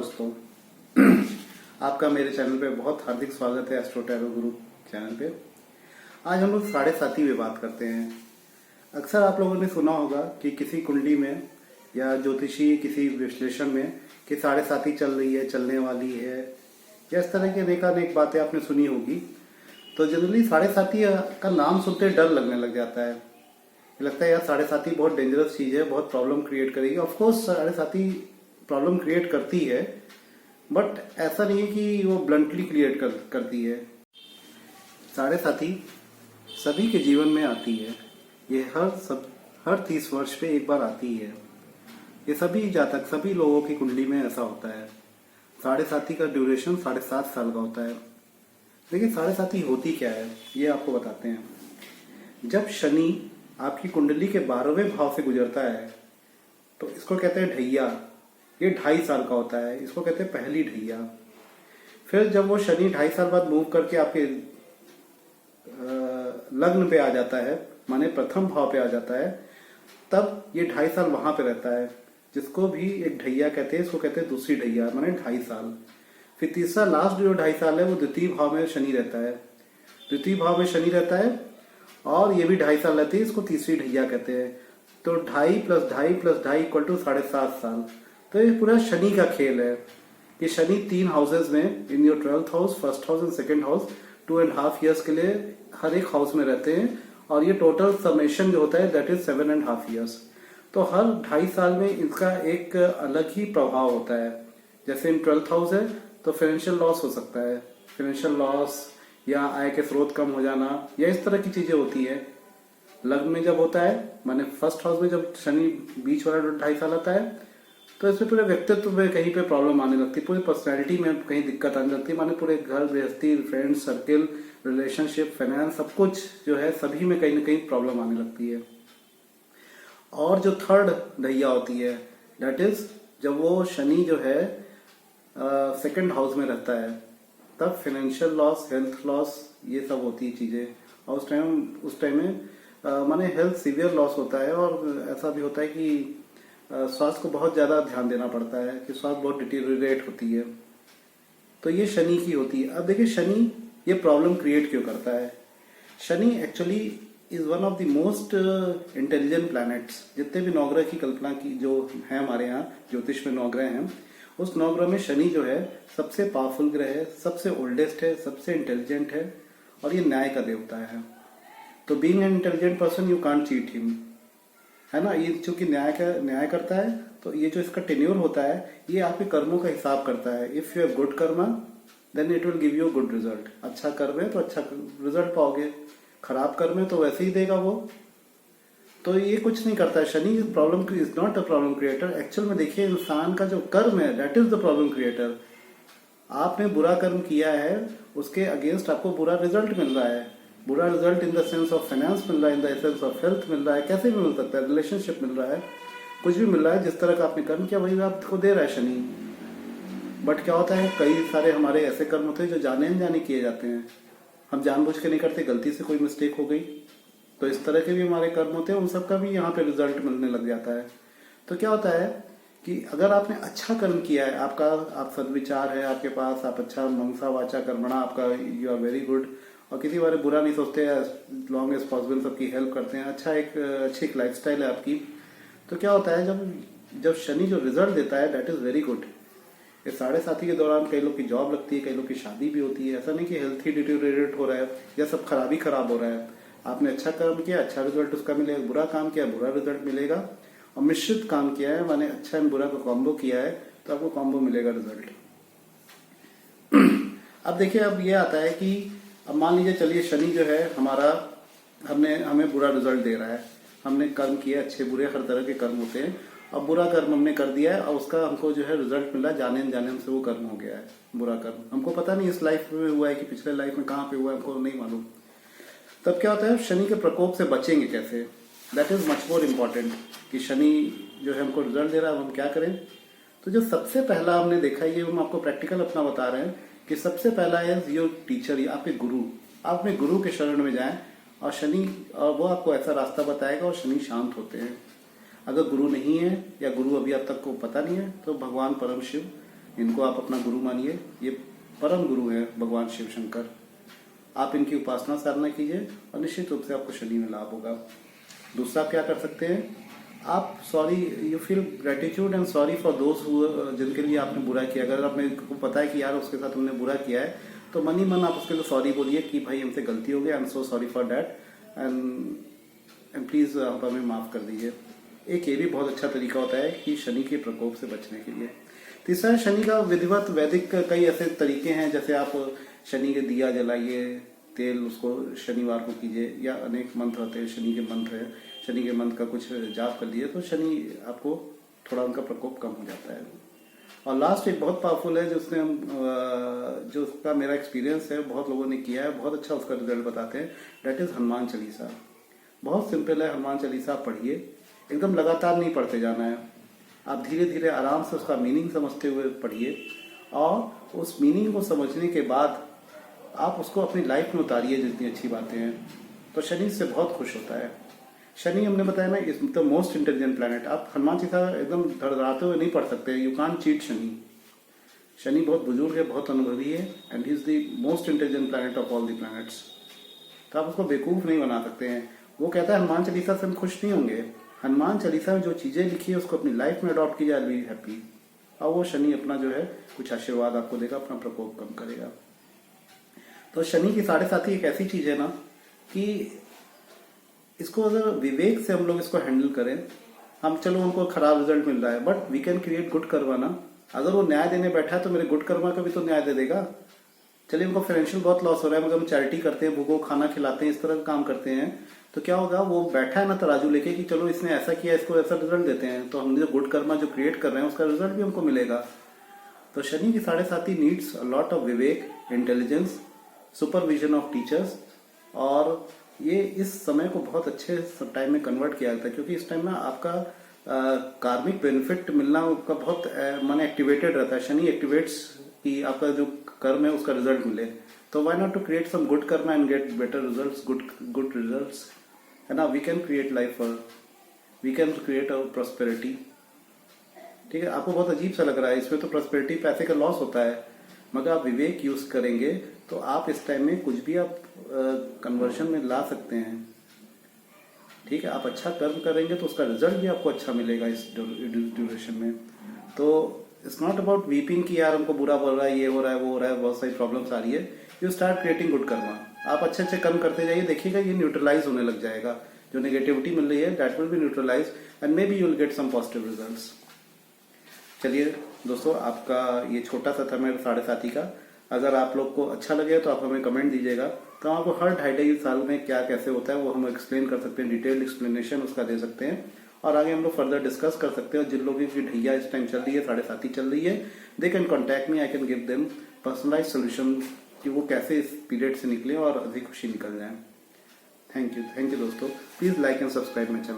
दोस्तों, आपका मेरे चैनल पे बहुत हार्दिक स्वागत है। एस्ट्रो टैरो गुरु चैनल पे आज हम लोग साढ़े साथी पे बात करते हैं। अक्सर आप लोगों ने सुना होगा कि किसी कुंडली में या ज्योतिषी किसी विश्लेषण में कि साढ़े साथी चल रही है, चलने वाली है, या इस तरह की अनेक बातें आपने सुनी होगी। तो जनरली साढ़े साथी का नाम सुनते डर लगने लग जाता है। लगता है यार साढ़े साथी बहुत डेंजरस चीज है, बहुत प्रॉब्लम क्रिएट करेगी। ऑफ कोर्स साढ़े साथी प्रॉब्लम क्रिएट करती है, बट ऐसा नहीं है कि वो ब्लंटली क्रिएट करती है। साढ़े साथी सभी के जीवन में आती है। ये हर 30 वर्ष पे एक बार आती है। ये सभी जातक, सभी लोगों की कुंडली में ऐसा होता है। साढ़े साथी का ड्यूरेशन 7.5 साल का होता है। देखिए साढ़े साथी होती क्या है ये आपको बताते हैं। जब शनि आपकी कुंडली के 12वें भाव से गुजरता है तो इसको कहते हैं ढैया। ये 2.5 साल का होता है, इसको कहते हैं पहली ढैया। फिर जब वो शनि 2.5 साल बाद मूव करके आपके लग्न पे आ जाता है, माने प्रथम भाव पे आ जाता है, तब ये 2.5 साल वहां पे रहता है, जिसको भी एक ढैया कहते हैं। इसको कहते हैं दूसरी ढैया, माने 2.5 साल। फिर तीसरा लास्ट जो 2.5 साल है वो द्वितीय भाव में शनि रहता है। द्वितीय भाव में शनि रहता है और ये भी 2.5 साल रहती है, इसको तीसरी ढैया कहते हैं। तो 2.5 + 2.5 + 2.5 = 7.5 साल। तो ये पूरा शनि का खेल है कि शनि 3 हाउसेज में, in your 12th house, 1st house and 2nd house, 2.5 years के लिए हर एक हाउस में रहते हैं। और ये टोटल समेशन जो होता है दैट इज 7.5 ईयर्स। तो हर 2.5 साल में इसका एक अलग ही प्रभाव होता है। जैसे इन 12th हाउस है तो फाइनेंशियल लॉस हो सकता है, फाइनेंशियल लॉस या आय के स्रोत कम हो जाना, या इस तरह की चीजें होती है। लग्न में जब होता है, माने 1st हाउस में जब शनि बीच वाला 2.5 साल आता है, तो इसमें पूरे व्यक्तित्व में कहीं पे प्रॉब्लम आने लगती है, पूरी पर्सनैलिटी में कहीं दिक्कत आने लगती है। माने पूरे घर गृहस्थी, फ्रेंड सर्किल, रिलेशनशिप, फाइनेंस, सब कुछ जो है सभी में कहीं ना कहीं प्रॉब्लम आने लगती है। और जो 3rd ढैया होती है, दैट इज जब वो शनि जो है 2nd हाउस में रहता है, तब फाइनेंशियल लॉस, हेल्थ लॉस, ये सब होती है चीजें। और उस टाइम में माने हेल्थ सीवियर लॉस होता है। और ऐसा भी होता है कि स्वास्थ्य को बहुत ज्यादा ध्यान देना पड़ता है कि स्वास्थ्य बहुत डिटीरियरेट होती है। तो ये शनि की होती है। अब देखिए शनि ये प्रॉब्लम क्रिएट क्यों करता है। Shani actually is one of the most intelligent planets. जितने भी नवग्रह की कल्पना की जो है हमारे यहाँ ज्योतिष में नवग्रह हैं, उस नवग्रह में शनि जो है सबसे पावरफुल ग्रह है, सबसे ओल्डेस्ट है, सबसे इंटेलिजेंट है, और ये न्याय का देवता है। तो being an intelligent person you can't cheat him, है ना। ये चूंकि न्याय करता है, तो ये जो इसका टेन्योर होता है ये आपके कर्मों का हिसाब करता है। If you have good karma then it will give you good result. अच्छा कर्म है तो अच्छा रिजल्ट पाओगे, खराब कर्म है तो वैसे ही देगा वो। तो ये कुछ नहीं करता है। Shani problem is not a problem creator. Actual में देखिए इंसान का जो कर्म है that is the problem creator. आपने बुरा कर्म किया है, उसके अगेंस्ट आपको बुरा रिजल्ट मिल रहा है। बुरा result in the sense of finance मिल रहा है, in the sense of health मिल रहा है, कैसे भी मिल सकता है, रिलेशनशिप मिल रहा है, कुछ भी मिल रहा है। जिस तरह का आपने कर्म किया वही आपको दे रहा है शनि। बट क्या होता है, कई सारे हमारे ऐसे कर्म होते हैं जो जाने अनजाने किए जाते हैं। हम जानबूझ के नहीं करते, गलती से कोई मिस्टेक हो गई, तो इस तरह के भी हमारे कर्म होते हैं। उन सबका भी यहाँ पे रिजल्ट मिलने लग जाता है। तो क्या होता है कि अगर आपने अच्छा कर्म किया है, आप सद्विचार है आपके पास, आप अच्छा मंसा वाचा कर्मणा, आपका यू आर वेरी गुड, और किसी बारे बुरा नहीं सोचते, लॉन्ग एज पॉसिबल सबकी हेल्प करते हैं, अच्छी एक लाइफस्टाइल है आपकी। तो क्या होता है जब शनि जो रिजल्ट देता है दैट इज वेरी गुड। ये साढ़े साथी के दौरान कई लोग की जॉब लगती है, कई लोग की शादी भी होती है। ऐसा नहीं कि हेल्थ ही डिटेरियोरेट हो रहा है या सब खराब हो रहा है। आपने अच्छा कर्म किया, अच्छा रिजल्ट उसका मिलेगा, बुरा काम किया, बुरा रिजल्ट मिलेगा। और मिश्रित काम किया है, माने अच्छा एंड बुरा का कॉम्बो किया है, तो आपको कॉम्बो मिलेगा रिजल्ट। अब देखिए अब ये आता है कि अब मान लीजिए चलिए शनि जो है हमारा हमें बुरा रिजल्ट दे रहा है। हमने कर्म किया, अच्छे बुरे हर तरह के कर्म होते हैं, और बुरा कर्म हमने कर दिया है और उसका हमको जो है रिजल्ट मिला, जाने अनजाने हमसे वो कर्म हो गया है बुरा कर्म। हमको पता नहीं इस लाइफ में हुआ है कि पिछले लाइफ में कहाँ पे हुआ है, हमको नहीं मालूम। तब क्या होता है, शनि के प्रकोप से बचेंगे कैसे, that is much more important. कि शनि जो है हमको रिजल्ट दे रहा है, हम क्या करें। तो जो सबसे पहला हमने देखा, ये हम आपको प्रैक्टिकल अपना बता रहे हैं कि सबसे पहला है योर टीचर, आपके गुरु। आप अपने गुरु के शरण में जाएं और वो आपको ऐसा रास्ता बताएगा और शनि शांत होते हैं। अगर गुरु नहीं है या गुरु अभी अब तक को पता नहीं है, तो भगवान परम शिव इनको आप अपना गुरु मानिए। ये परम गुरु है भगवान शिव शंकर। आप इनकी उपासना साधना कीजिए और निश्चित रूप से आपको शनि में लाभ होगा। दूसरा क्या कर सकते हैं, आप you feel gratitude and sorry for those जिनके लिए आपने बुरा किया। अगर आपने को पता है कि यार उसके साथ हमने बुरा किया है, तो मन ही मन आप उसके लिए सॉरी बोलिए कि भाई हमसे गलती हो गई, I am so sorry for that and please आप हमें माफ कर दीजिए। एक ये भी बहुत अच्छा तरीका होता है कि शनि के प्रकोप से बचने के लिए। तीसरा, शनि का विधिवत वैदिक कई ऐसे तरीके हैं, जैसे आप शनि के दिया जलाइए, तेल उसको शनिवार को कीजिए, या अनेक मंत्र होते हैं, शनि के मंत्र है, शनि के मंत्र का कुछ जाप कर लिए तो शनि आपको थोड़ा उनका प्रकोप कम हो जाता है। और लास्ट एक बहुत पावरफुल है जिसने हम जो उसका मेरा एक्सपीरियंस है, बहुत लोगों ने किया है, बहुत अच्छा उसका रिजल्ट बताते हैं, डेट इज हनुमान चालीसा। बहुत सिंपल है, हनुमान चालीसा पढ़िए, एकदम लगातार नहीं पढ़ते जाना है, आप धीरे धीरे आराम से उसका मीनिंग समझते हुए पढ़िए, और उस मीनिंग को समझने के बाद आप उसको अपनी लाइफ में उतारिए जितनी अच्छी बातें हैं, तो शनि से बहुत खुश होता है। शनि हमने बताया ना is the most intelligent planet. आप हनुमान चालीसा एकदम धड़धड़ाते हुए नहीं पढ़ सकते, you can't cheat Shani. Shani बहुत बुजुर्ग है, बहुत अनुभवी है, and he is the most intelligent planet of all the planets. तो आप उसको बेवकूफ नहीं बना सकते हैं। वो कहता है हनुमान चालीसा से हम खुश नहीं होंगे, हनुमान चालीसा में जो चीजें लिखी है उसको अपनी लाइफ में अडॉप्ट कीजिए, आई बी हैप्पी। और वो शनि अपना जो है कुछ आशीर्वाद आपको देगा, अपना प्रकोप कम करेगा। तो शनि की 7.5 एक ऐसी चीज है ना कि इसको अगर विवेक से हम लोग इसको हैंडल करें, हम चलो उनको खराब रिजल्ट मिल रहा है, but we can create good karma ना। अगर वो न्याय देने बैठा है तो मेरे गुड कर्मा का भी तो न्याय दे देगा। चलिए उनको फाइनेंशियल बहुत लॉस हो रहा है, मगर हम चैरिटी करते हैं, भूखों को खाना खिलाते हैं, इस तरह का काम करते हैं, तो क्या होगा, वो बैठा है ना तराजू लेके कि चलो इसने ऐसा किया, इसको ऐसा रिजल्ट देते हैं, तो हम जो गुड कर्मा जो क्रिएट कर रहे हैं उसका रिजल्ट भी हमको मिलेगा। तो शनि की 7.5 needs a lot of Vivek, intelligence, supervision of teachers, और ये इस समय को बहुत अच्छे टाइम में कन्वर्ट किया जाता है, क्योंकि इस टाइम ना आपका कार्मिक बेनिफिट मिलना का बहुत मन एक्टिवेटेड रहता है। शनि एक्टिवेट्स कि आपका जो कर्म है उसका रिजल्ट मिले, तो why not to create some good karma and get better results, good results, है ना। We can create life, we can create our prosperity. ठीक है, आपको बहुत अजीब सा लग रहा है, इसमें तो प्रॉस्पेरिटी पैसे का लॉस होता है, मगर आप विवेक यूज करेंगे तो आप इस टाइम में कुछ भी आप कन्वर्शन में ला सकते हैं। ठीक है, आप अच्छा कर्म करेंगे तो उसका रिजल्ट भी आपको अच्छा मिलेगा इस ड्यूरेशन में। तो इट्स नॉट अबाउट वीपिंग कि यार हमको बुरा बोल रहा है, ये हो रहा है, वो हो रहा है, बहुत सारी प्रॉब्लम्स आ रही है। You start creating good Karma, आप अच्छे अच्छे कर्म करते जाइए, देखिएगा ये न्यूट्रलाइज होने लग जाएगा, जो नेगेटिविटी मिल रही है that will be neutralize and may be you will get some positive results. चलिए दोस्तों, आपका ये छोटा सा था मेरे 7.5 का। अगर आप लोग को अच्छा लगे तो आप हमें कमेंट दीजिएगा, तो आपको हर 2.5 साल में क्या कैसे होता है वो हम एक्सप्लेन कर सकते हैं, डिटेल्ड एक्सप्लेनेशन उसका दे सकते हैं, और आगे हम लोग फर्दर डिस्कस कर सकते हैं। जिन लोगों की ढैया इस टाइम चल रही है, 7.5 चल रही है, they can contact me, I can give them personalize solution कि वो कैसे इस पीरियड से निकले और अधिक खुशी निकल जाए। थैंक यू दोस्तों, please like and subscribe my channel.